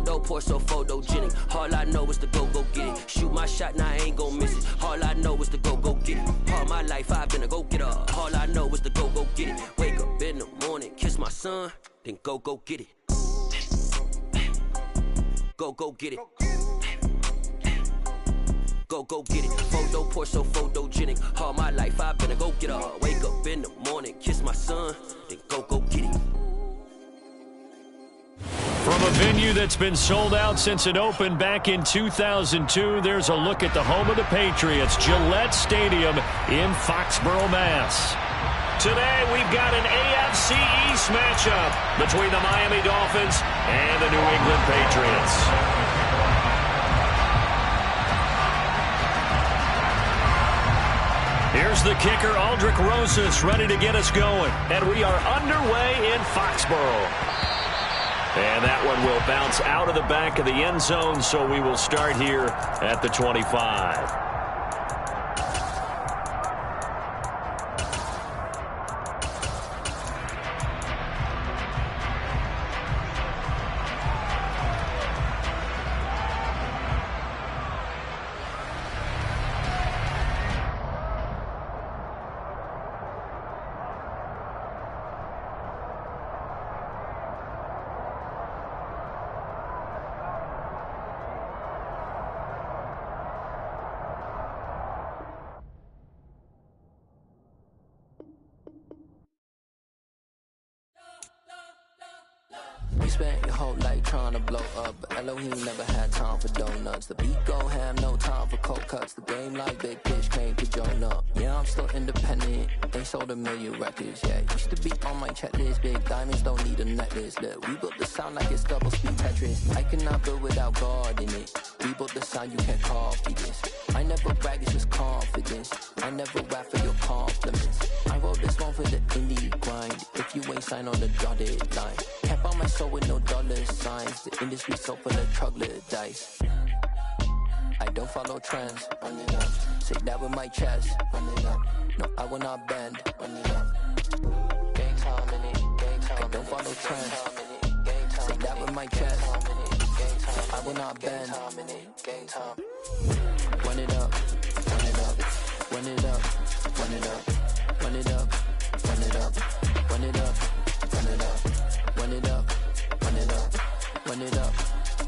Photo poor, so photogenic. All I know is to go get it. Shoot my shot, now I ain't gon' miss it. All I know is to go get it. All my life I've been a go-getter. All I know is to go get it. Wake up in the morning, kiss my son, then go get it. Go get it. Go get it. Photo poor, so photogenic. All my life I've been a go-getter. Wake up in the morning, kiss my son, then go get it. From a venue that's been sold out since it opened back in 2002, there's a look at the home of the Patriots, Gillette Stadium in Foxborough, Mass. Today, we've got an AFC East matchup between the Miami Dolphins and the New England Patriots. Here's the kicker, Aldrich Rosas, ready to get us going. And we are underway in Foxborough. And that one will bounce out of the back of the end zone, so we will start here at the 25. Spent your whole life trying to blow up, but Elohim never had time for donuts. The beat go ham, no time for cold cuts. The game like Big Pitch came to join up. Yeah, I'm still independent. They sold 1 million records. Yeah, used to be on my checklist. Big diamonds don't need a necklace. Look, we built the sound like it's double speed Tetris. I cannot build without God in it. We built the sound, you can't copy this. I never brag, it's just confidence. I never rap for your compliments. I wrote this one for the indie grind. If you ain't signed on the dotted line, can't buy my soul with no dollar signs. The industry so full of troglodytes. I don't follow trends. Run it up. Say that with my chest. Run it up. No, I will not bend. Run it up. Gang time in it. Gang time. I don't follow trends. Say that with my chest. I will not bend. Gang time. Run it up. Run it up. Run it up. Run it up. Run it up. Run it up. Run it up. Run it up. Run it up. Run it up. Run it up.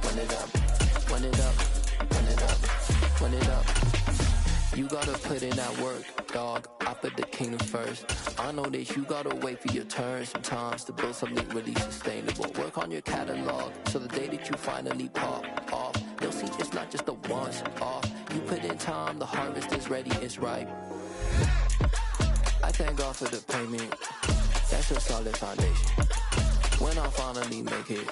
Run it up. Run it up. Run it up. Run it up. You gotta put in that work, dog. I put the kingdom first. I know that you gotta wait for your turn sometimes to build something really sustainable. Work on your catalog, so the day that you finally pop off, you'll see it's not just a once off. You put in time, the harvest is ready, it's ripe. I thank God for the payment. That's a solid foundation. When I finally make it,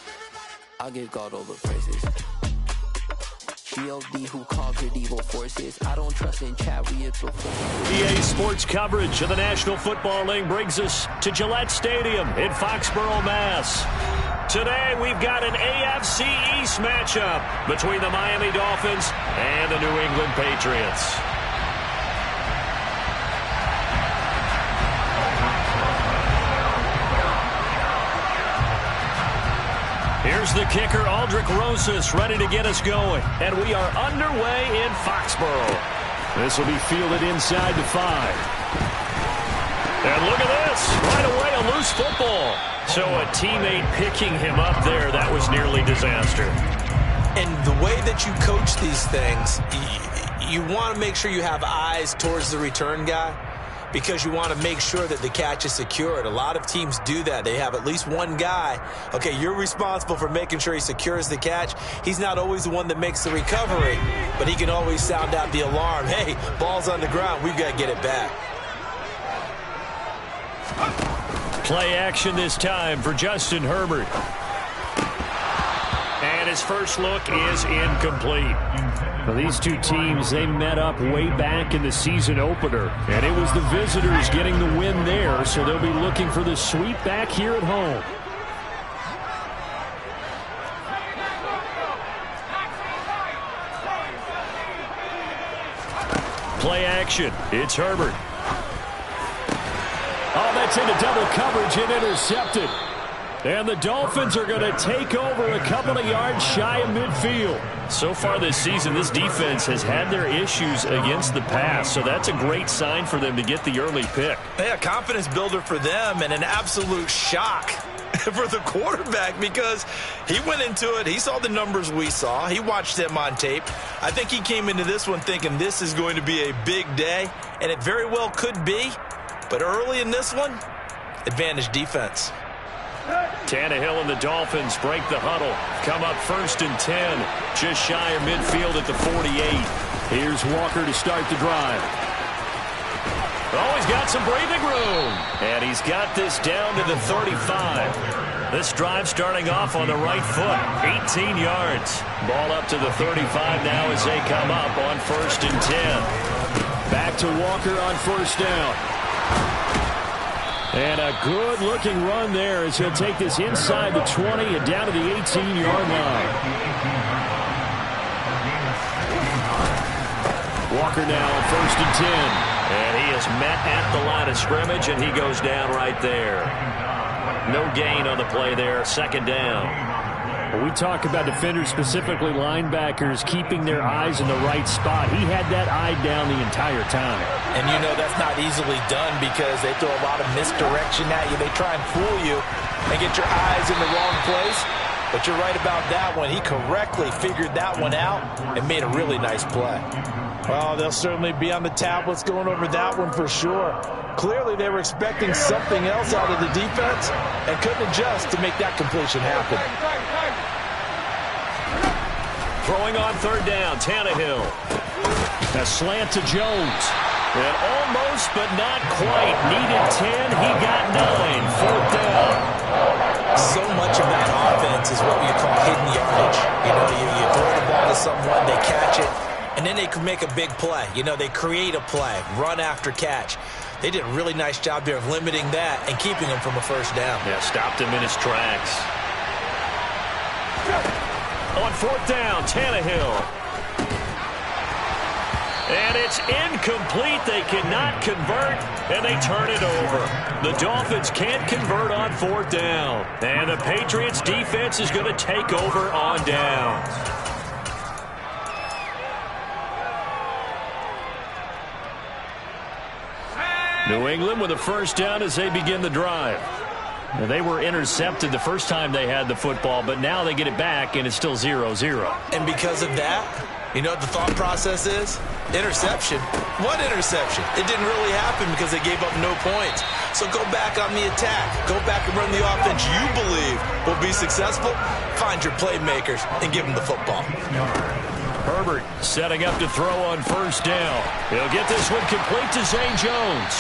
I'll give God all the praises. G.O.D. who conquered evil forces. I don't trust in chariots or forces. EA Sports coverage of the National Football League brings us to Gillette Stadium in Foxborough, Mass. Today we've got an AFC East matchup between the Miami Dolphins and the New England Patriots. Here's the kicker, Aldrich Rosas, ready to get us going. And we are underway in Foxborough. This will be fielded inside the 5. And look at this. Right away, a loose football. So a teammate picking him up there, that was nearly disaster. And the way that you coach these things, you want to make sure you have eyes towards the return guy, because you want to make sure that the catch is secured. A lot of teams do that. They have at least one guy. Okay, you're responsible for making sure he secures the catch. He's not always the one that makes the recovery, but he can always sound out the alarm. Hey, ball's on the ground. We've got to get it back. Play action this time for Justin Herbert. And his first look is incomplete. Well, these two teams, they met up way back in the season opener, and it was the visitors getting the win there, so they'll be looking for the sweep back here at home. Play action. It's Herbert. Oh, that's into double coverage and intercepted. And the Dolphins are going to take over a couple of yards shy of midfield. So far this season, this defense has had their issues against the pass, so that's a great sign for them to get the early pick. Yeah, confidence builder for them and an absolute shock for the quarterback because he went into it. He saw the numbers we saw. He watched them on tape. I think he came into this one thinking this is going to be a big day, and it very well could be. But early in this one, advantage defense. Tannehill and the Dolphins break the huddle. Come up 1st and 10. Just shy of midfield at the 48. Here's Walker to start the drive. Oh, he's got some breathing room. And he's got this down to the 35. This drive starting off on the right foot. 18 yards. Ball up to the 35 now as they come up on 1st and 10. Back to Walker on 1st down. And a good-looking run there as he'll take this inside the 20 and down to the 18-yard line. Walker now on 1st and 10. And he is met at the line of scrimmage, and he goes down right there. No gain on the play there, 2nd down. When we talk about defenders, specifically linebackers, keeping their eyes in the right spot, he had that eye down the entire time. And you know that's not easily done because they throw a lot of misdirection at you. They try and fool you and get your eyes in the wrong place. But you're right about that one. He correctly figured that one out and made a really nice play. Well, they'll certainly be on the tablets going over that one for sure. Clearly, they were expecting something else out of the defense and couldn't adjust to make that completion happen. Throwing on 3rd down, Tannehill. A slant to Jones. And almost, but not quite. Needed 10. He got 9. 4th down. So much of that offense is what you call hidden yardage. You know, you throw the ball to someone, they catch it, and then they can make a big play. You know, they create a play, run after catch. They did a really nice job there of limiting that and keeping him from a 1st down. Yeah, stopped him in his tracks. On 4th down, Tannehill. And it's incomplete. They cannot convert, and they turn it over. The Dolphins can't convert on 4th down. And the Patriots defense is going to take over on downs. New England with a 1st down as they begin the drive. Now, they were intercepted the first time they had the football, but now they get it back, and it's still 0-0. And because of that, you know what the thought process is? Interception. What interception? It didn't really happen because they gave up no points. So go back on the attack. Go back and run the offense you believe will be successful. Find your playmakers and give them the football. Herbert setting up to throw on 1st down. He'll get this one complete to Zay Jones.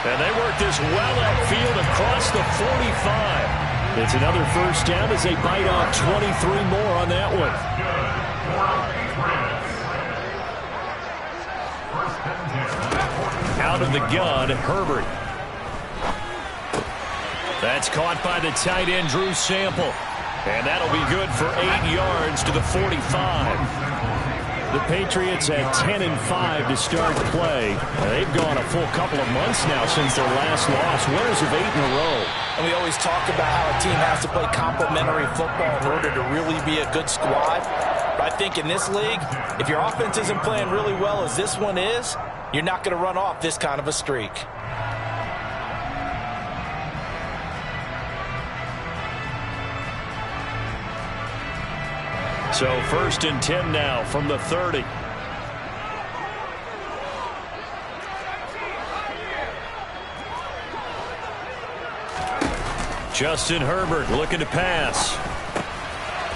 And they work this well upfield across the 45. It's another 1st down as they bite off 23 more on that one. Out of the gun, Herbert. That's caught by the tight end, Drew Sample. And that'll be good for 8 yards to the 45. The Patriots had 10-5 to start play. They've gone a full couple of months now since their last loss. Winners of 8 in a row. And we always talk about how a team has to play complementary football in order to really be a good squad. But I think in this league, if your offense isn't playing really well as this one is, you're not going to run off this kind of a streak. So 1st and 10 now from the 30. Justin Herbert looking to pass.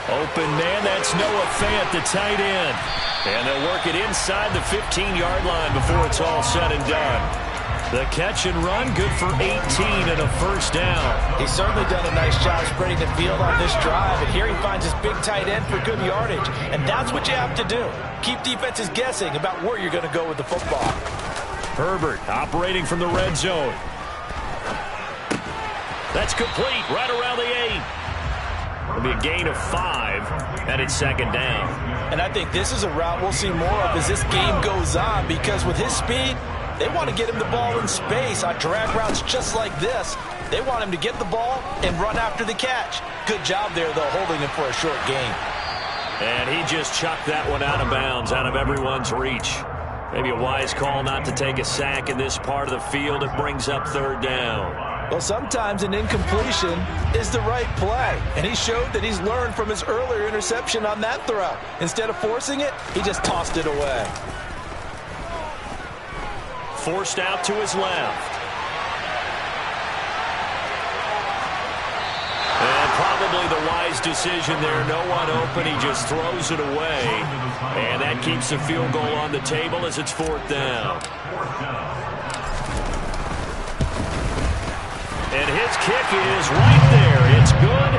Open man, that's Noah Fant, the tight end. And they'll work it inside the 15-yard line before it's all said and done. The catch and run, good for 18 and a 1st down. He's certainly done a nice job spreading the field on this drive. And here he finds his big tight end for good yardage. And that's what you have to do. Keep defenses guessing about where you're going to go with the football. Herbert operating from the red zone. That's complete right around the 8. It'll be a gain of 5, and it's 2nd down. And I think this is a route we'll see more of as this game goes on, because with his speed, they want to get him the ball in space on drag routes just like this. They want him to get the ball and run after the catch. Good job there, though, holding him for a short gain. And he just chucked that one out of bounds, out of everyone's reach. Maybe a wise call not to take a sack in this part of the field. It brings up third down. Well, sometimes an incompletion is the right play. And he showed that he's learned from his earlier interception on that throw. Instead of forcing it, he just tossed it away. Forced out to his left. And probably the wise decision there. No one open. He just throws it away. And that keeps the field goal on the table as it's fourth down. And his kick is right there. It's good.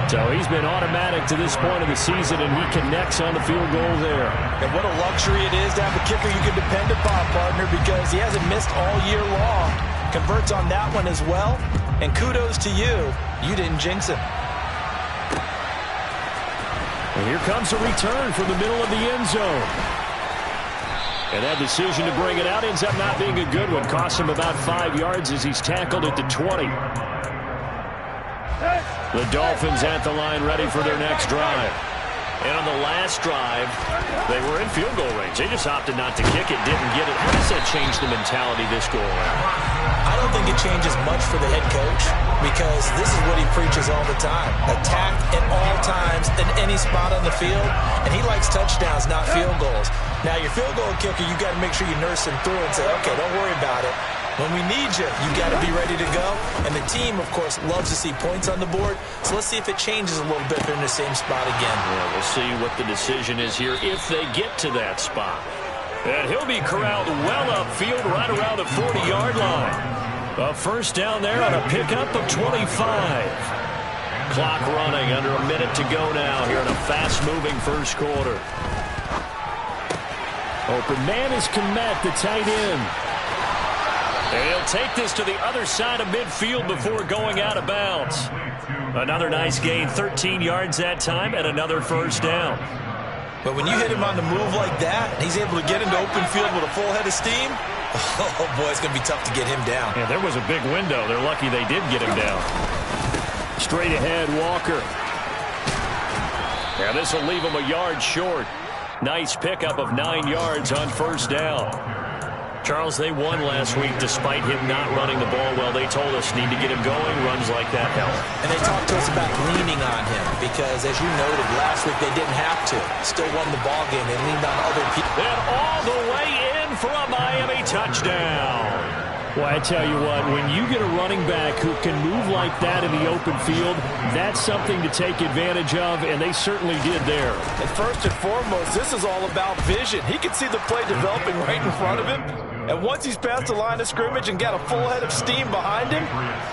So he's been automatic to this point of the season, and he connects on the field goal there. And what a luxury it is to have a kicker you can depend upon, partner, because he hasn't missed all year long. Converts on that one as well. And kudos to you. You didn't jinx him. And here comes a return from the middle of the end zone. And that decision to bring it out ends up not being a good one. Costs him about 5 yards as he's tackled at the 20. The Dolphins at the line ready for their next drive. And on the last drive, they were in field goal range. They just opted not to kick it, didn't get it. How does that change the mentality this go around? I don't think it changes much for the head coach because this is what he preaches all the time. Attack at all times in any spot on the field, and he likes touchdowns, not field goals. Now, your field goal kicker, you got to make sure you nurse him through and say, okay, don't worry about it. When we need you, you got to be ready to go. And the team, of course, loves to see points on the board. So let's see if it changes a little bit if they're in the same spot again. Yeah, we'll see what the decision is here if they get to that spot. And he'll be corralled well upfield right around the 40-yard line. A first down there on a pickup of 25. Clock running, under a minute to go now here in a fast-moving first quarter. Open man is Komet, the tight end. And he'll take this to the other side of midfield before going out of bounds. Another nice gain, 13 yards that time, and another first down. But when you hit him on the move like that, and he's able to get into open field with a full head of steam, oh boy, it's going to be tough to get him down. Yeah, there was a big window. They're lucky they did get him down. Straight ahead, Walker. Yeah, this will leave him a yard short. Nice pickup of 9 yards on first down. Charles, they won last week despite him not running the ball well. They told us need to get him going. Runs like that help. And they talked to us about leaning on him because, as you noted, last week they didn't have to. Still won the ball game. They leaned on other people. And all the way in for a Miami touchdown. Well, I tell you what, when you get a running back who can move like that in the open field, that's something to take advantage of, and they certainly did there. And first and foremost, this is all about vision. He can see the play developing right in front of him. And once he's past the line of scrimmage and got a full head of steam behind him,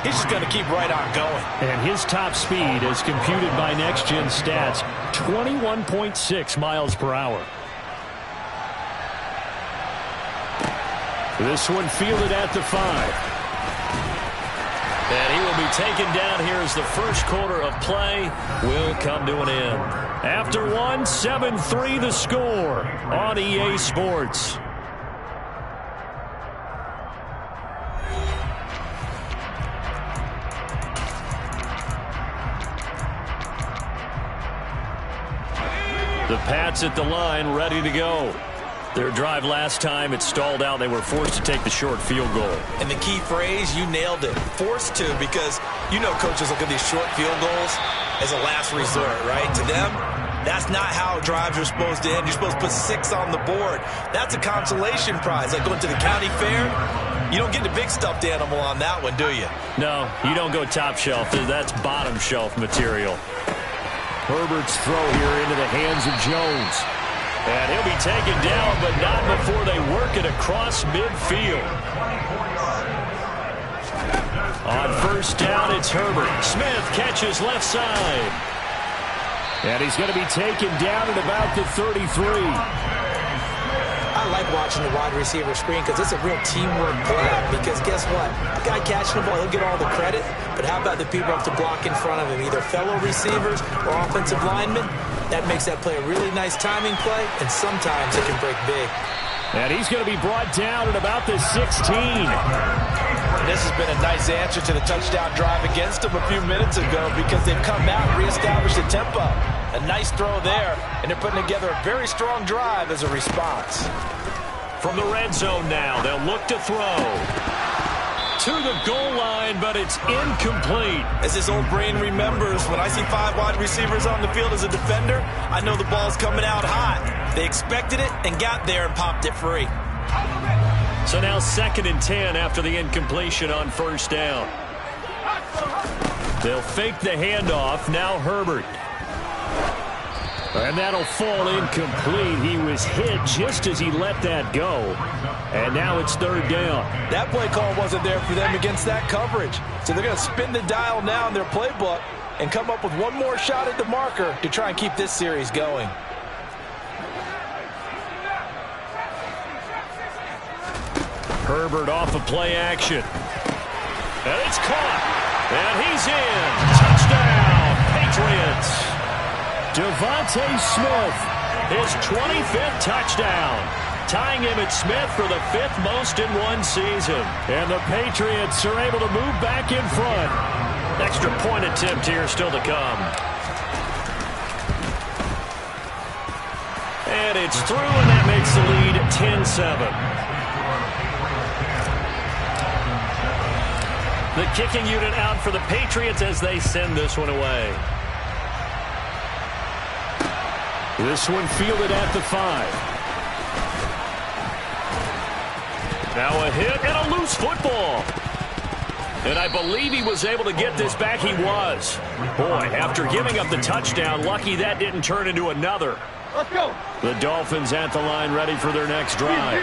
he's just going to keep right on going. And his top speed, as computed by Next Gen Stats, 21.6 miles per hour. This one fielded at the 5. And he will be taken down here as the first quarter of play will come to an end. After one, 7-3 the score on EA Sports. The Pats at the line, ready to go. Their drive last time, it stalled out. They were forced to take the short field goal. And the key phrase, you nailed it. Forced to, because you know coaches look at these short field goals as a last resort, right? To them, that's not how drives are supposed to end. You're supposed to put 6 on the board. That's a consolation prize. Like going to the county fair, you don't get the big stuffed animal on that one, do you? No, you don't go top shelf. That's bottom shelf material. Herbert's throw here into the hands of Jones. And he'll be taken down, but not before they work it across midfield. On first down, it's Herbert. Smith catches left side. And he's going to be taken down at about the 33. I like watching the wide receiver screen because it's a real teamwork play. Because guess what? The guy catching the ball, he'll get all the credit. But how about the people who have to block in front of him, either fellow receivers or offensive linemen? That makes that play a really nice timing play, and sometimes it can break big. And he's going to be brought down at about the 16. This has been a nice answer to the touchdown drive against them a few minutes ago because they've come out and reestablished the tempo. A nice throw there, and they're putting together a very strong drive as a response. From the red zone now, they'll look to throw. To the goal line, but it's incomplete. As this old brain remembers, when I see 5 wide receivers on the field as a defender, I know the ball's coming out hot. They expected it and got there and popped it free. So now 2nd and 10 after the incompletion on first down. They'll fake the handoff. Now Herbert. And that'll fall incomplete. He was hit just as he let that go. And now it's 3rd down. That play call wasn't there for them against that coverage. So they're going to spin the dial now in their playbook and come up with one more shot at the marker to try and keep this series going. Herbert off of play action. And it's caught. And he's in. Touchdown, Patriots. Devontae Smith, his 25th touchdown, tying him at Smith for the 5th most in one season. And the Patriots are able to move back in front. Extra point attempt here still to come. And it's through, and that makes the lead 10-7. The kicking unit out for the Patriots as they send this one away. This one fielded at the 5. Now a hit and a loose football. And I believe he was able to get this back. He was. Boy, after giving up the touchdown, lucky that didn't turn into another. Let's go. The Dolphins at the line ready for their next drive.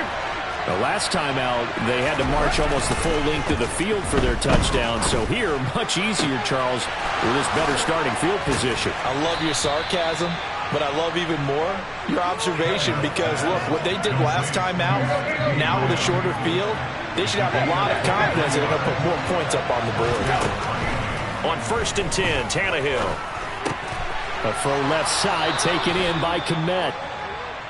The last time out, they had to march almost the full length of the field for their touchdown. So here, much easier, Charles, with this better starting field position. I love your sarcasm, but I love even more your observation because, look, what they did last time out, now with a shorter field, they should have a lot of confidence that they're going to put more points up on the board. On 1st and 10, Tannehill. A throw left side taken in by Kmet.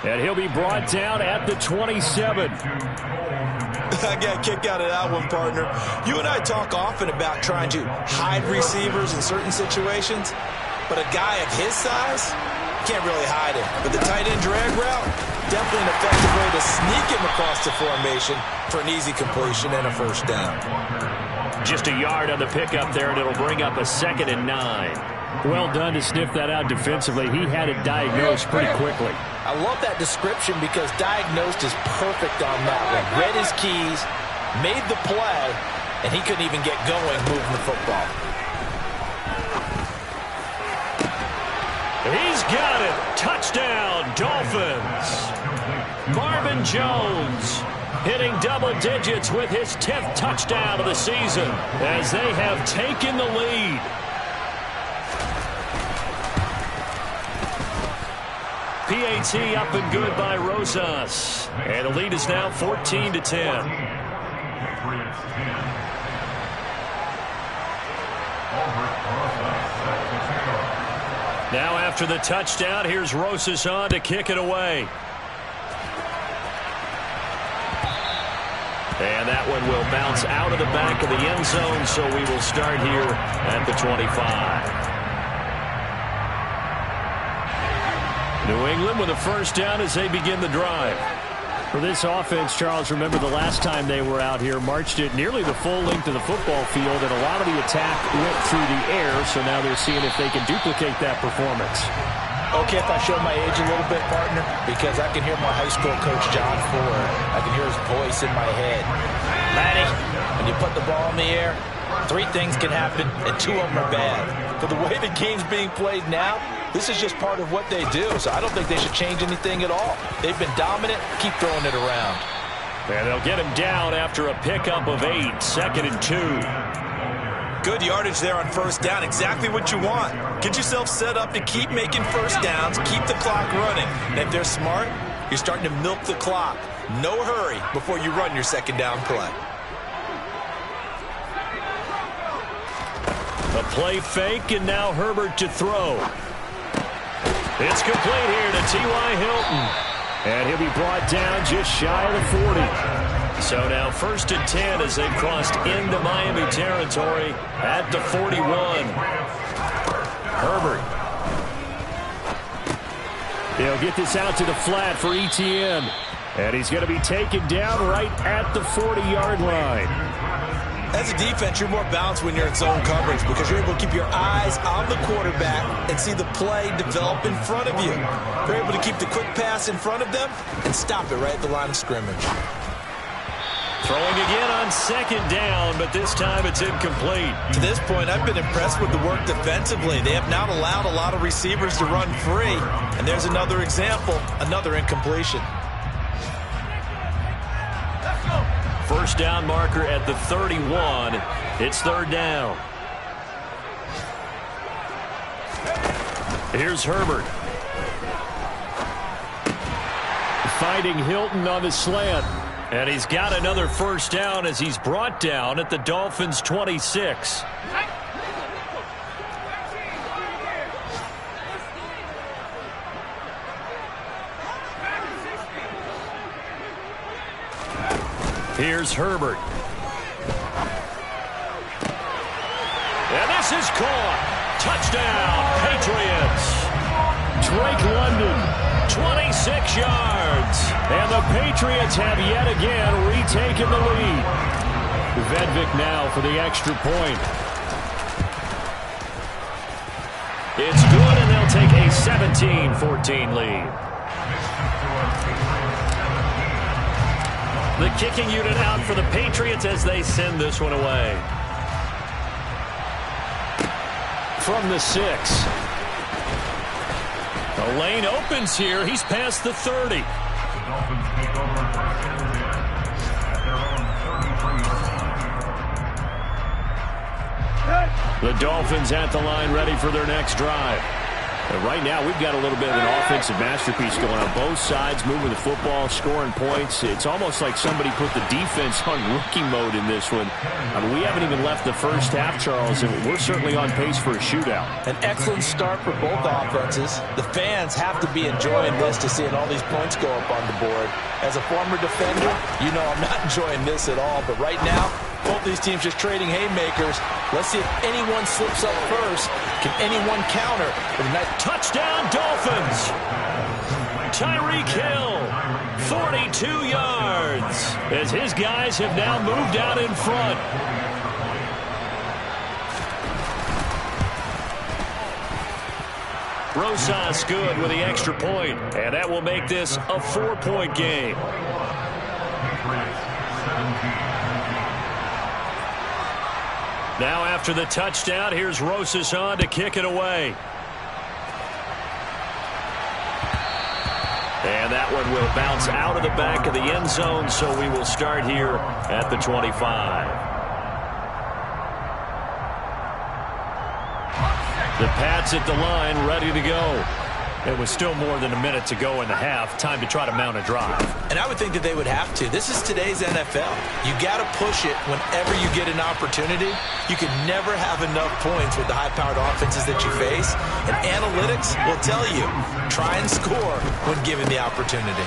And he'll be brought down at the 27. I got a kick out of that one, partner. You and I talk often about trying to hide receivers in certain situations, but a guy of his size can't really hide him. But the tight end drag route, definitely an effective way to sneak him across the formation for an easy completion and a 1st down. Just a yard on the pickup there, and it'll bring up a 2nd and 9. Well done to sniff that out defensively. He had it diagnosed pretty quickly. I love that description because diagnosed is perfect on that one. Read his keys, made the play, and he couldn't even get going moving the football. He's got it. Touchdown, Dolphins. Marvin Jones hitting double digits with his 10th touchdown of the season as they have taken the lead. PAT up and good by Rosas. And the lead is now 14-10. Now after the touchdown, here's Rosas on to kick it away. And that one will bounce out of the back of the end zone, so we will start here at the 25. New England with a 1st down as they begin the drive. For this offense, Charles, remember the last time they were out here, marched it nearly the full length of the football field, and a lot of the attack went through the air, so now they're seeing if they can duplicate that performance. Okay, if I show my age a little bit, partner, because I can hear my high school coach, John Ford. I can hear his voice in my head. Laddie, when you put the ball in the air, 3 things can happen, and 2 of them are bad. For the way the game's being played now, this is just part of what they do, so I don't think they should change anything at all. They've been dominant. Keep throwing it around. And they'll get him down after a pickup of 8, 2nd and 2. Good yardage there on 1st down. Exactly what you want. Get yourself set up to keep making 1st downs, keep the clock running. And if they're smart, you're starting to milk the clock. No hurry before you run your 2nd down play. A play fake, and now Herbert to throw. It's complete here to T.Y. Hilton. And he'll be brought down just shy of the 40. So now 1st and 10 as they've crossed into Miami territory at the 41. Herbert. He'll get this out to the flat for Etienne. And he's going to be taken down right at the 40-yard line. As a defense, you're more balanced when you're in zone coverage because you're able to keep your eyes on the quarterback and see the play develop in front of you. You're able to keep the quick pass in front of them and stop it right at the line of scrimmage. Throwing again on 2nd down, but this time it's incomplete. To this point, I've been impressed with the work defensively. They have not allowed a lot of receivers to run free. And there's another example, another incompletion. First down marker at the 31. It's 3rd down. Here's Herbert. Fighting Hilton on the slant. And he's got another first down as he's brought down at the Dolphins' 26. Here's Herbert. And this is caught. Touchdown, Patriots. Drake London, 26 yards. And the Patriots have yet again retaken the lead. Vedvik now for the extra point. It's good, and they'll take a 17-14 lead. The kicking unit out for the Patriots as they send this one away. From the 6. The lane opens here. He's past the 30. The Dolphins at the line ready for their next drive. And right now, we've got a little bit of an offensive masterpiece going on. Both sides moving the football, scoring points. It's almost like somebody put the defense on rookie mode in this one. I mean, we haven't even left the first half, Charles, and we're certainly on pace for a shootout. An excellent start for both offenses. The fans have to be enjoying this to seeing all these points go up on the board. As a former defender, you know I'm not enjoying this at all. But right now, both these teams just trading haymakers. Let's see if anyone slips up first. Can anyone counter? Touchdown, Dolphins! Tyreek Hill, 42 yards, as his guys have now moved out in front. Rosas good with the extra point, and that will make this a 4-point game. Now after the touchdown, here's Rosas on to kick it away. And that one will bounce out of the back of the end zone, so we will start here at the 25. The Pats at the line, ready to go. It was still more than a minute to go in the half. Time to try to mount a drive. And I would think that they would have to. This is today's NFL. You got to push it whenever you get an opportunity. You can never have enough points with the high-powered offenses that you face. And analytics will tell you, try and score when given the opportunity.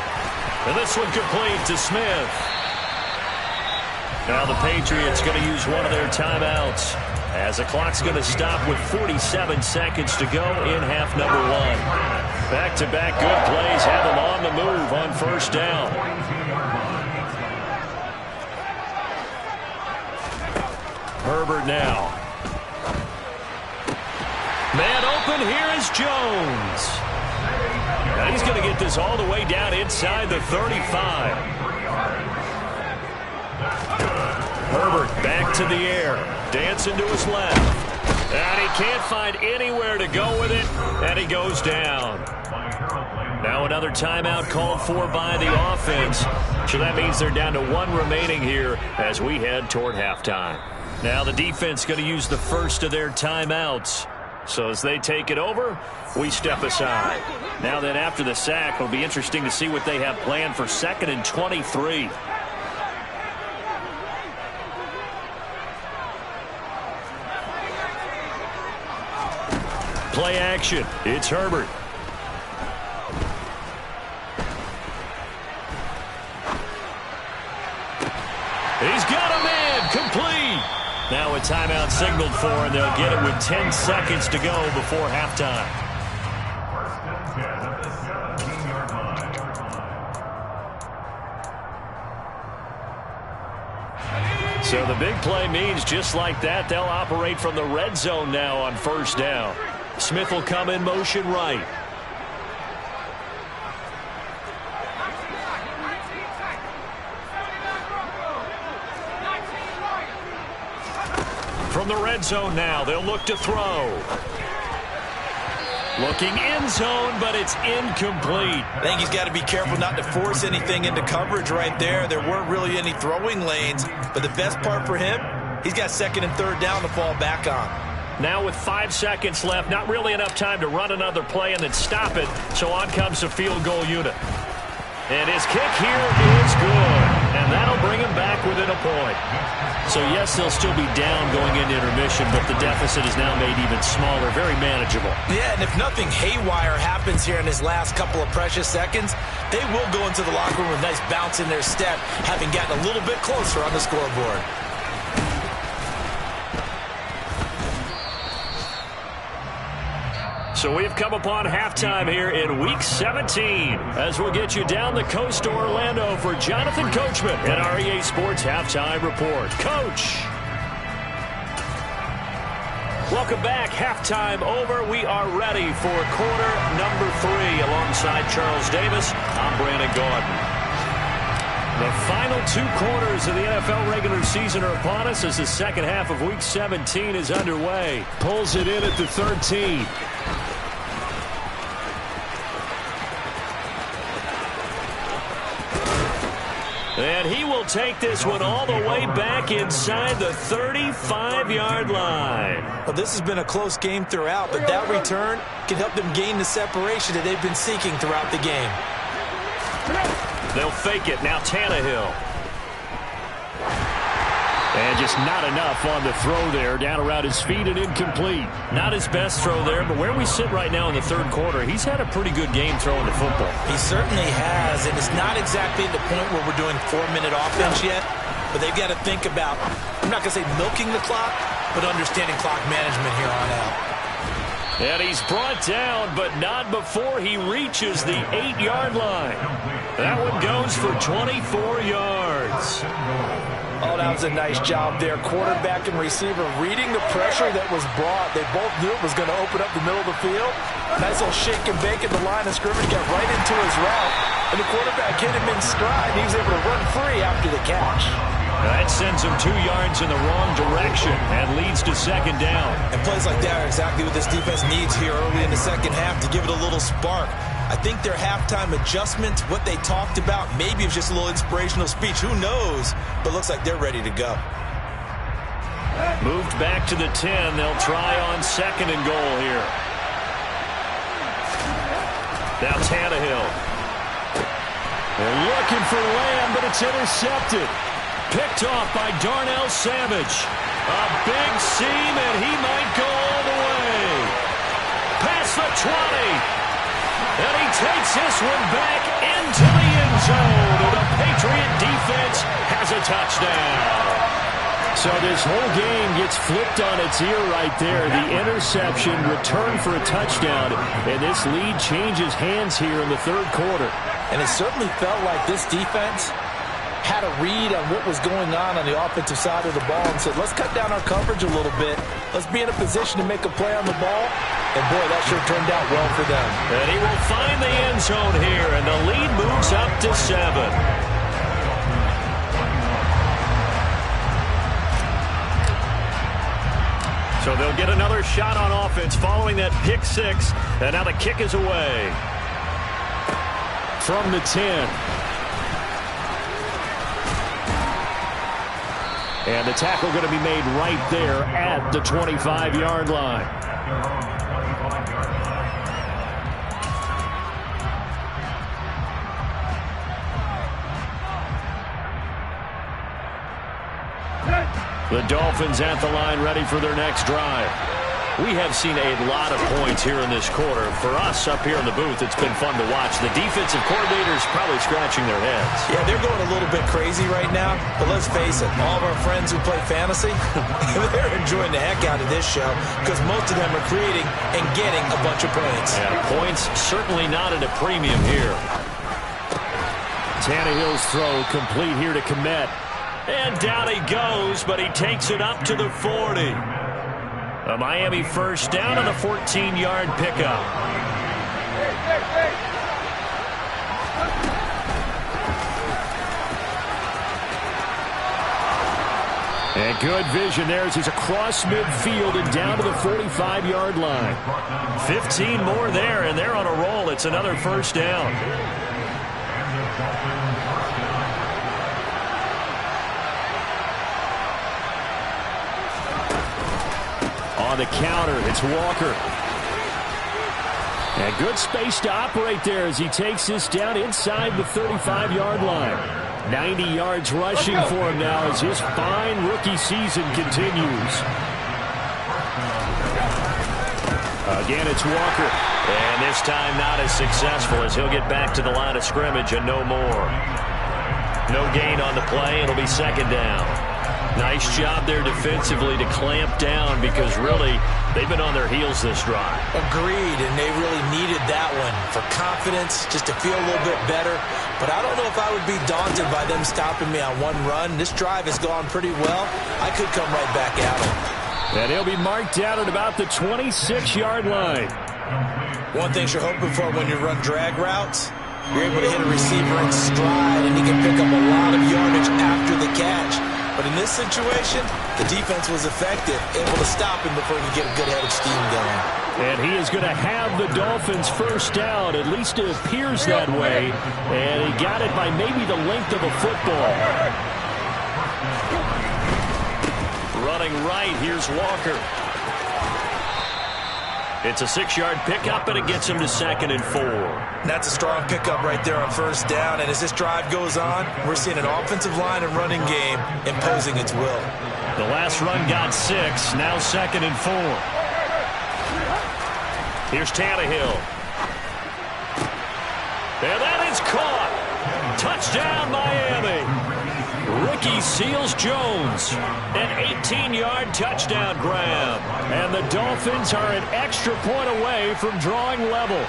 And this one complete to Smith. Now the Patriots going to use one of their timeouts, as the clock's going to stop with 47 seconds to go in half number 1. Back-to-back good plays have them on the move on first down. Herbert now. Man open, here is Jones. And he's going to get this all the way down inside the 35. Herbert back to the air, dancing to his left. And he can't find anywhere to go with it, and he goes down. Now another timeout called for by the offense. So that means they're down to 1 remaining here as we head toward halftime. Now the defense going to use the first of their timeouts. So as they take it over, we step aside. Now then after the sack, it'll be interesting to see what they have planned for 2nd and 23. Play action. It's Herbert. He's got a man. Complete. Now a timeout signaled for, and they'll get it with 10 seconds to go before halftime. So the big play means just like that, they'll operate from the red zone now on first down. Smith will come in motion right. From the red zone now, they'll look to throw. Looking end zone, but it's incomplete. I think he's got to be careful not to force anything into coverage right there. There weren't really any throwing lanes, but the best part for him, he's got second and third down to fall back on. Now with 5 seconds left, not really enough time to run another play and then stop it, so on comes the field goal unit. And his kick here is good, and that'll bring him back within a point. So, yes, they'll still be down going into intermission, but the deficit is now made even smaller, very manageable. Yeah, and if nothing haywire happens here in his last couple of precious seconds, they will go into the locker room with a nice bounce in their step, having gotten a little bit closer on the scoreboard. So we've come upon halftime here in Week 17 as we'll get you down the coast to Orlando for Jonathan Coachman at our EA Sports Halftime Report. Coach! Welcome back. Halftime over. We are ready for quarter number 3 alongside Charles Davis. I'm Brandon Gaudin. The final 2 quarters of the NFL regular season are upon us as the second half of Week 17 is underway. Pulls it in at the 13. And he will take this one all the way back inside the 35-yard line. Well, this has been a close game throughout, but that return can help them gain the separation that they've been seeking throughout the game. They'll fake it. Now Tannehill. And just not enough on the throw there. Down around his feet and incomplete. Not his best throw there, but where we sit right now in the third quarter, he's had a pretty good game throwing the football. He certainly has, and it's not exactly the point where we're doing 4-minute offense yet, but they've got to think about, I'm not going to say milking the clock, but understanding clock management here on out. And he's brought down, but not before he reaches the 8-yard line. That one goes for 24 yards. Oh, that was a nice job there. Quarterback and receiver reading the pressure that was brought. They both knew it was going to open up the middle of the field. Nice little shake and bake at the line of scrimmage, got right into his route. And the quarterback hit him in stride. He was able to run free after the catch. That sends him 2 yards in the wrong direction and leads to second down. And plays like that are exactly what this defense needs here early in the second half to give it a little spark. I think their halftime adjustments, what they talked about, maybe it was just a little inspirational speech. Who knows? But looks like they're ready to go. Moved back to the 10. They'll try on second and goal here. Now Tannehill. They're looking for Lamb, but it's intercepted. Picked off by Darnell Savage. A big seam, and he might go all the way. Past the 20. And he takes this one back into the end zone. And the Patriot defense has a touchdown. So this whole game gets flipped on its ear right there. The interception, return for a touchdown. And this lead changes hands here in the third quarter. And it certainly felt like this defense had a read on what was going on the offensive side of the ball and said, let's cut down our coverage a little bit. Let's be in a position to make a play on the ball. And, boy, that sure turned out well for them. And he will find the end zone here, and the lead moves up to 7. So they'll get another shot on offense following that pick 6. And now the kick is away. From the 10. And the tackle going to be made right there at the 25-yard line. The Dolphins at the line ready for their next drive. We have seen a lot of points here in this quarter. For us up here in the booth, it's been fun to watch. The defensive coordinators probably scratching their heads. Yeah, they're going a little bit crazy right now. But let's face it, all of our friends who play fantasy, they're enjoying the heck out of this show because most of them are creating and getting a bunch of points. Yeah, points certainly not at a premium here. Tannehill's throw complete here to Kmet. And down he goes, but he takes it up to the 40. A Miami first down on a 14-yard pickup. And good vision there as he's across midfield and down to the 45-yard line. 15 more there, and they're on a roll. It's another first down. On the counter, it's Walker. And good space to operate there as he takes this down inside the 35-yard line. 90 yards rushing for him now as his fine rookie season continues. Again, it's Walker. And this time not as successful as he'll get back to the line of scrimmage and no more. No gain on the play. It'll be second down. Nice job there defensively to clamp down because really they've been on their heels this drive. Agreed, and they really needed that one for confidence, just to feel a little bit better. But I don't know if I would be daunted by them stopping me on one run. This drive has gone pretty well. I could come right back at them. And he'll be marked down at about the 26-yard line. One thing you're hoping for when you run drag routes, you're able to hit a receiver in stride, and he can pick up a lot of yardage after the catch. But in this situation, the defense was effective, able to stop him before he could get a good head of steam going. And he is going to have the Dolphins first down. At least it appears that way. And he got it by maybe the length of a football. Running right, here's Walker. It's a 6-yard pickup, and it gets him to 2nd and 4. That's a strong pickup right there on first down. And as this drive goes on, we're seeing an offensive line and running game imposing its will. The last run got 6, now 2nd and 4. Here's Tannehill. And that is caught. Touchdown, Miami. Ricky Seals-Jones, an 18-yard touchdown grab. And the Dolphins are an extra point away from drawing level.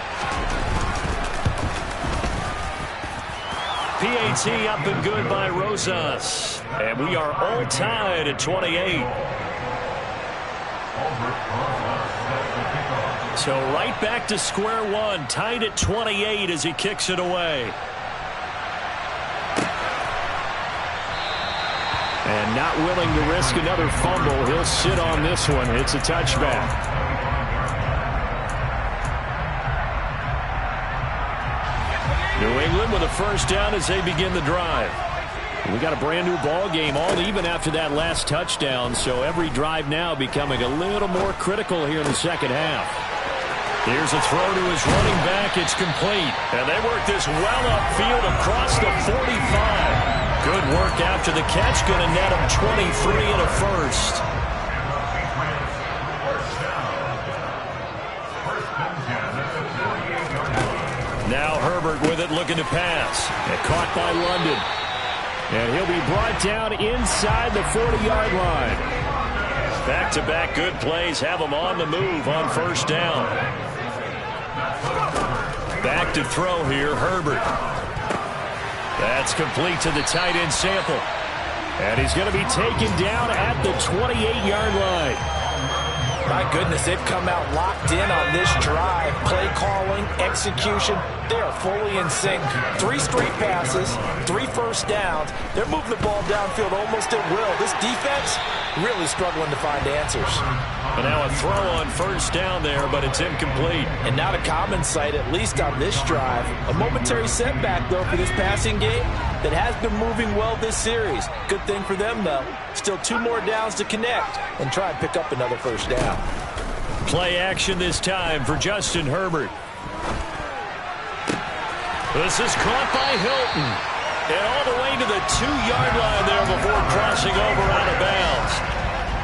PAT up and good by Rosas. And we are all tied at 28. So right back to square one, tied at 28 as he kicks it away. And not willing to risk another fumble, he'll sit on this one. It's a touchback. New England with a first down as they begin the drive. We got a brand new ball game, all even after that last touchdown, so every drive now becoming a little more critical here in the second half. Here's a throw to his running back. It's complete. And they work this well upfield across the 45. Good work after the catch. Going to net him 23 and a first. Now Herbert with it, looking to pass. And caught by London. And he'll be brought down inside the 40-yard line. Back-to-back good plays have him on the move on first down. Back to throw here, Herbert. That's complete to the tight end Sample. And he's going to be taken down at the 28-yard line. My goodness, they've come out locked in on this drive. Play calling, execution, they are fully in sync. 3 straight passes, 3 first downs. They're moving the ball downfield almost at will. This defense really struggling to find answers. But now a throw on first down there, but it's incomplete. And not a common sight, at least on this drive. A momentary setback, though, for this passing game that has been moving well this series. Good thing for them, though. Still 2 more downs to connect and try and pick up another first down. Play action this time for Justin Herbert. This is caught by Hilton. And all the way to the 2-yard line there before crossing over out of bounds.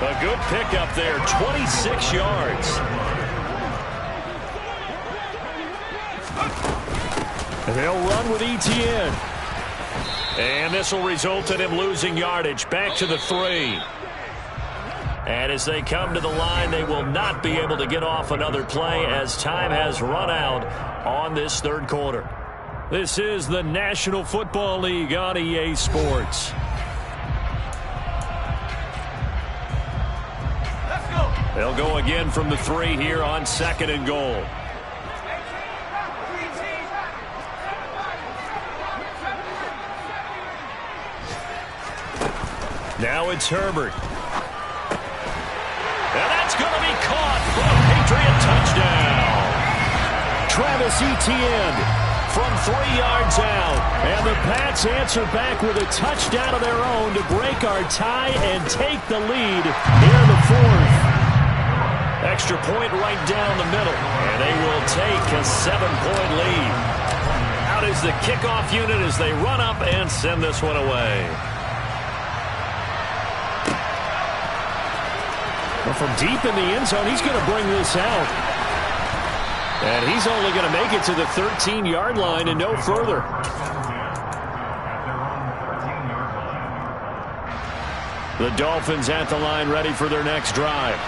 A good pickup there, 26 yards. They'll run with ETN. And this will result in him losing yardage back to the 3. And as they come to the line, they will not be able to get off another play as time has run out on this third quarter. This is the National Football League on EA Sports. They'll go again from the 3 here on 2nd and goal. Now it's Herbert. And that's going to be caught for a Patriot touchdown. Travis Etienne from 3 yards out. And the Pats answer back with a touchdown of their own to break our tie and take the lead here in the 4th. Extra point right down the middle. And they will take a 7-point lead. Out is the kickoff unit as they run up and send this one away. Well, from deep in the end zone, he's going to bring this out. And he's only going to make it to the 13-yard line and no further. The Dolphins at the line ready for their next drive.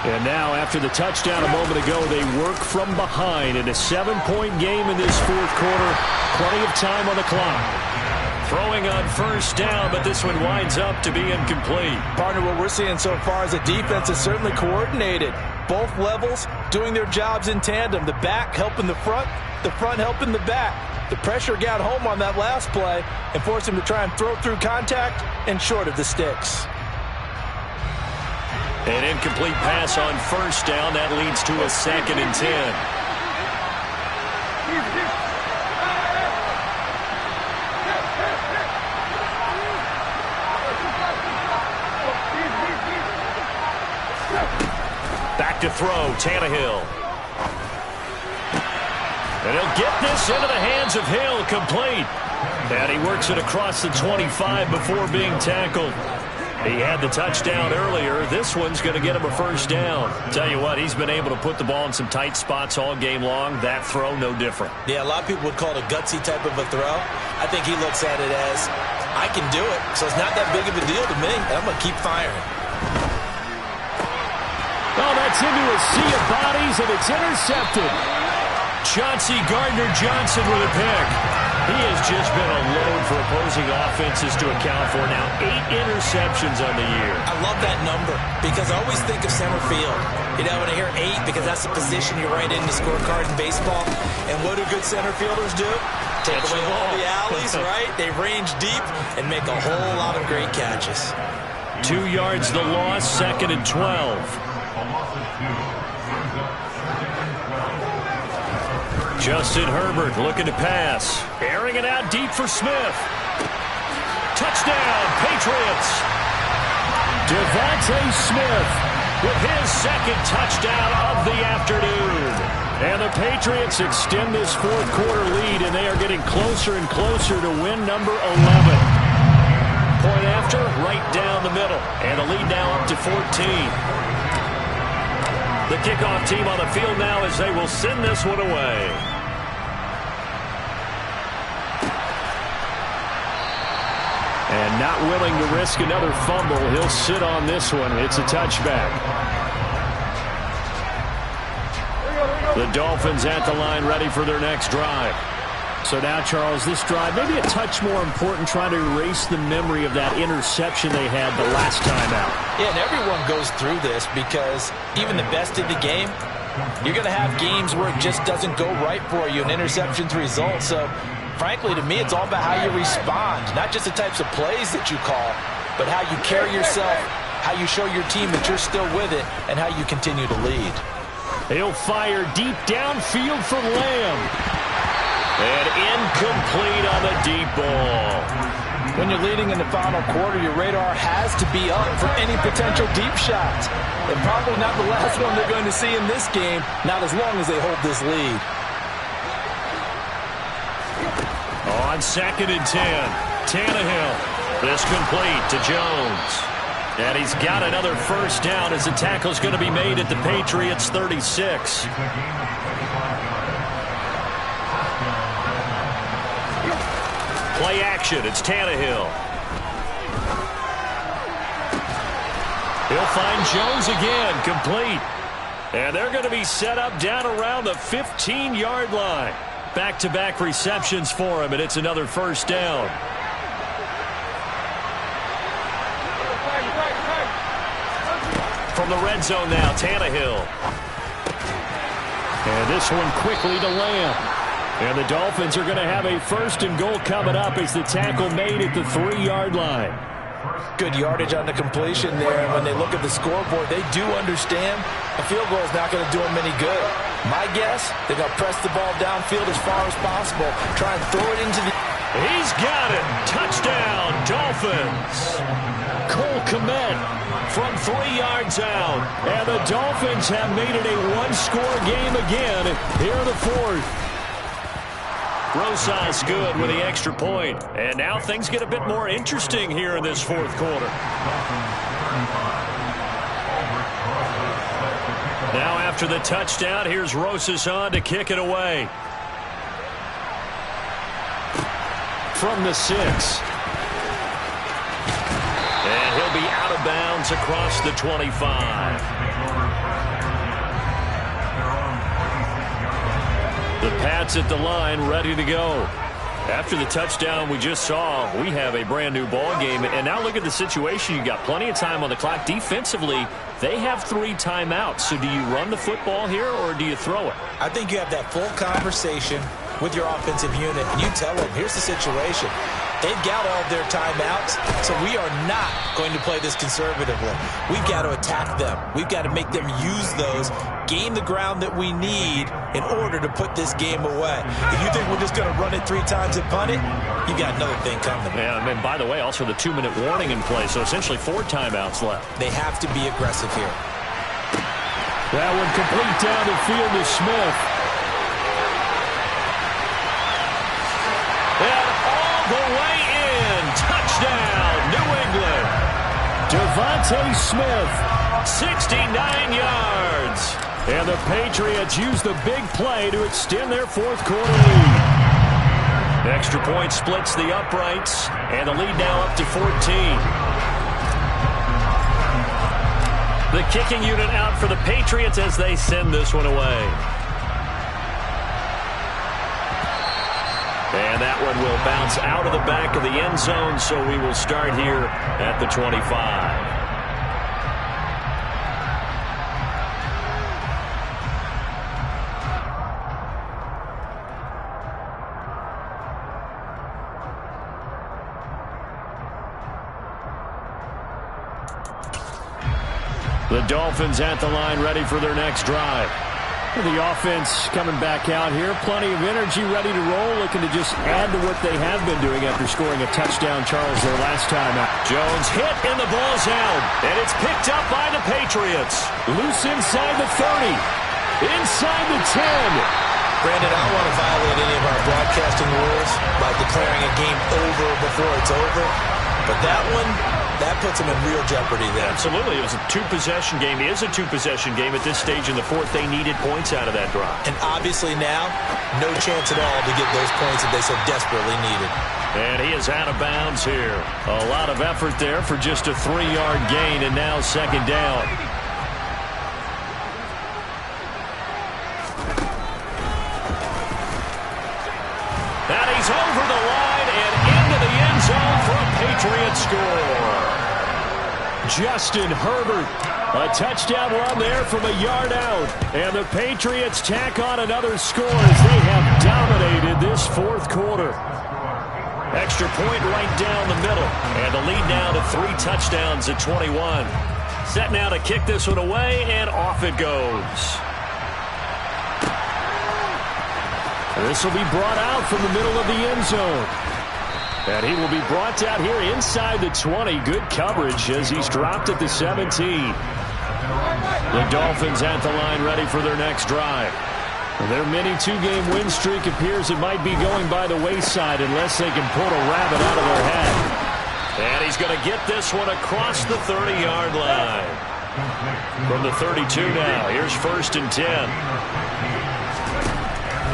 And now, after the touchdown a moment ago, they work from behind in a 7-point game in this 4th quarter. Plenty of time on the clock. Throwing on first down, but this one winds up to be incomplete. Partner, what we're seeing so far is a defense is certainly coordinated. Both levels doing their jobs in tandem. The back helping the front helping the back. The pressure got home on that last play and forced him to try and throw through contact and short of the sticks. An incomplete pass on first down. That leads to a 2nd and 10. Back to throw, Tannehill. And he'll get this into the hands of Hill, complete. And he works it across the 25 before being tackled. He had the touchdown earlier. This one's going to get him a first down. Tell you what, he's been able to put the ball in some tight spots all game long. That throw, no different. Yeah, a lot of people would call it a gutsy type of a throw. I think he looks at it as, I can do it, so it's not that big of a deal to me, and I'm going to keep firing. Oh, that's into a sea of bodies, and it's intercepted. Chauncey Gardner-Johnson with a pick. He has just been a load for opposing offenses to account for. Now 8 interceptions on the year. I love that number because I always think of center field. You know, when I hear 8, because that's the position you write in the scorecard in baseball. And what do good center fielders do? Take away all the alleys, right? They range deep and make a whole lot of great catches. 2 yards the loss, 2nd and 12. Justin Herbert looking to pass. Airing it out deep for Smith. Touchdown, Patriots. Devontae Smith with his 2nd touchdown of the afternoon. And the Patriots extend this 4th quarter lead, and they are getting closer and closer to win number 11. Point after, right down the middle. And the lead now up to 14. The kickoff team on the field now as they will send this one away. And not willing to risk another fumble, he'll sit on this one. It's a touchback. The Dolphins at the line ready for their next drive. So now, Charles, this drive maybe a touch more important, trying to erase the memory of that interception they had the last time out. Yeah, and everyone goes through this because even the best in the game, you're going to have games where it just doesn't go right for you, and interceptions result. So, frankly, to me, it's all about how you respond, not just the types of plays that you call, but how you carry yourself, how you show your team that you're still with it, and how you continue to lead. He'll fire deep downfield for Lamb. And incomplete on the deep ball. When you're leading in the final quarter, your radar has to be up for any potential deep shots. And probably not the last one they're going to see in this game, not as long as they hold this lead. On 2nd and 10, Tannehill. This complete to Jones. And he's got another first down as the tackle's going to be made at the Patriots' 36. Play action. It's Tannehill. He'll find Jones again. Complete. And they're going to be set up down around the 15-yard line. Back-to-back receptions for him, and it's another first down. From the red zone now, Tannehill. And this one quickly to Lamb. And the Dolphins are going to have a first and goal coming up as the tackle made at the 3-yard line. Good yardage on the completion there. And when they look at the scoreboard, they do understand a field goal is not going to do them any good. My guess, they're going to press the ball downfield as far as possible. Try and throw it into the... He's got it. Touchdown, Dolphins. Cole Kmet from 3 yards out. And the Dolphins have made it a one-score game again here in the fourth. Rosas good with the extra point. And now things get a bit more interesting here in this fourth quarter. Now after the touchdown, here's Rosas on to kick it away. From the 6. And he'll be out of bounds across the 25. The Pats at the line, ready to go. After the touchdown we just saw, we have a brand new ball game. And now look at the situation. You got plenty of time on the clock. Defensively, they have 3 timeouts. So do you run the football here or do you throw it? I think you have that full conversation with your offensive unit, and you tell them, here's the situation. They've got all their timeouts, so we are not going to play this conservatively. We've got to attack them. We've got to make them use those, gain the ground that we need in order to put this game away. If you think we're just going to run it 3 times and punt it, you got another thing coming. Yeah, and by the way, also the 2-minute warning in play, so essentially 4 timeouts left. They have to be aggressive here. That one complete down the field to Smith. And all the way in. Touchdown, New England. Devontae Smith, 69 yards. And the Patriots use the big play to extend their fourth quarter lead. Extra point splits the uprights, and the lead now up to 14. The kicking unit out for the Patriots as they send this one away. And that one will bounce out of the back of the end zone, so we will start here at the 25. The Dolphins at the line, ready for their next drive. The offense coming back out here. Plenty of energy, ready to roll, looking to just add to what they have been doing after scoring a touchdown, Charles, their last time out. Jones hit, and the ball's out. And it's picked up by the Patriots. Loose inside the 30. Inside the 10. Brandon, I don't want to violate any of our broadcasting rules by declaring a game over before it's over. But that one, that puts them in real jeopardy there. Absolutely. It was a 2-possession game. It is a 2-possession game at this stage in the fourth. They needed points out of that drive. And obviously now, no chance at all to get those points that they so desperately needed. And he is out of bounds here. A lot of effort there for just a 3-yard gain, and now second down. And he's over the line and into the end zone for a Patriot score. Justin Herbert, a touchdown run there from a yard out. And the Patriots tack on another score as they have dominated this fourth quarter. Extra point right down the middle. And the lead now to 3 touchdowns at 21. Set now to kick this one away, and off it goes. This will be brought out from the middle of the end zone. And he will be brought out here inside the 20. Good coverage as he's dropped at the 17. The Dolphins at the line, ready for their next drive. Their mini 2-game win streak appears it might be going by the wayside unless they can pull a rabbit out of their hat. And he's going to get this one across the 30-yard line. From the 32 now, here's 1st and 10.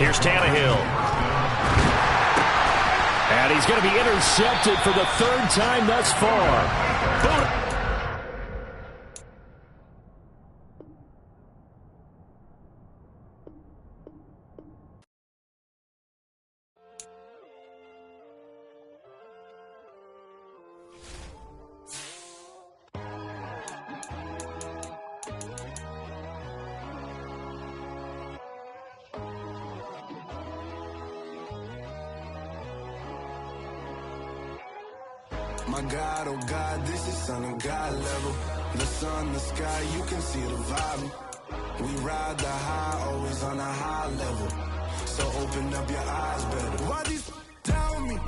Here's Tannehill. And he's going to be intercepted for the 3rd time thus far. Boom. My God, oh God, this is Son of God level. The sun, the sky, you can see the vibe. We ride the high, always on a high level. So open up your eyes better. Why these down me?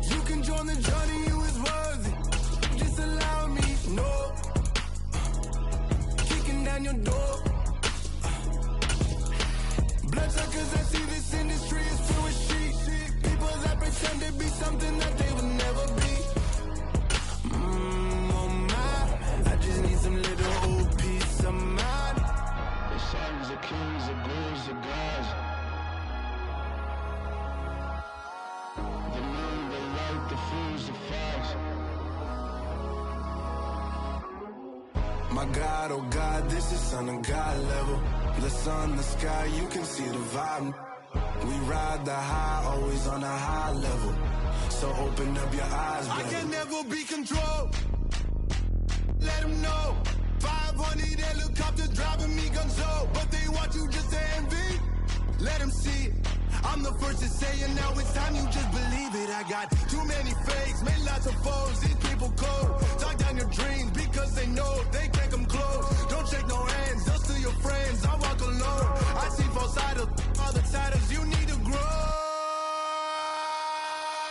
You can join the journey, you is worthy. Just allow me, no. Kicking down your door. Bloodsuckers, I see this industry is filled with sheep. People that pretend to be something that they would never be. Oh my, I just need some little old peace of mind. The sons of kings, the gurus of gods. The moon, the light, the fools, the facts. My God, oh God, this is Son of God level. The sun, the sky, you can see the vibe. We ride the high, always on a high level. So open up your eyes, baby. I can never be controlled. Let them know. 500 helicopters driving me gonzo. But they want you just to envy. Let them see it. I'm the first to say it, now it's time you just believe it. I got too many fakes, made lots of foes. These people cold. Talk down your dreams because they know they can't come close. Don't shake no hands, just to your friends. I walk alone. I see false idols, all the titles. You need to grow.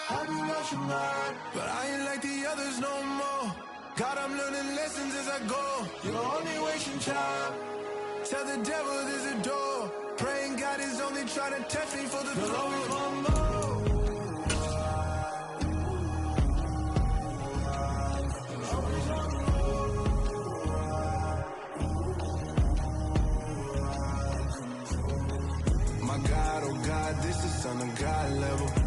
I be lost your mind, but I ain't like the others no more. God, I'm learning lessons as I go. You're only wasting time. Tell the devil there's a door. Praying God is only trying to test me for the glory of my My God, oh God, this is Son of God level.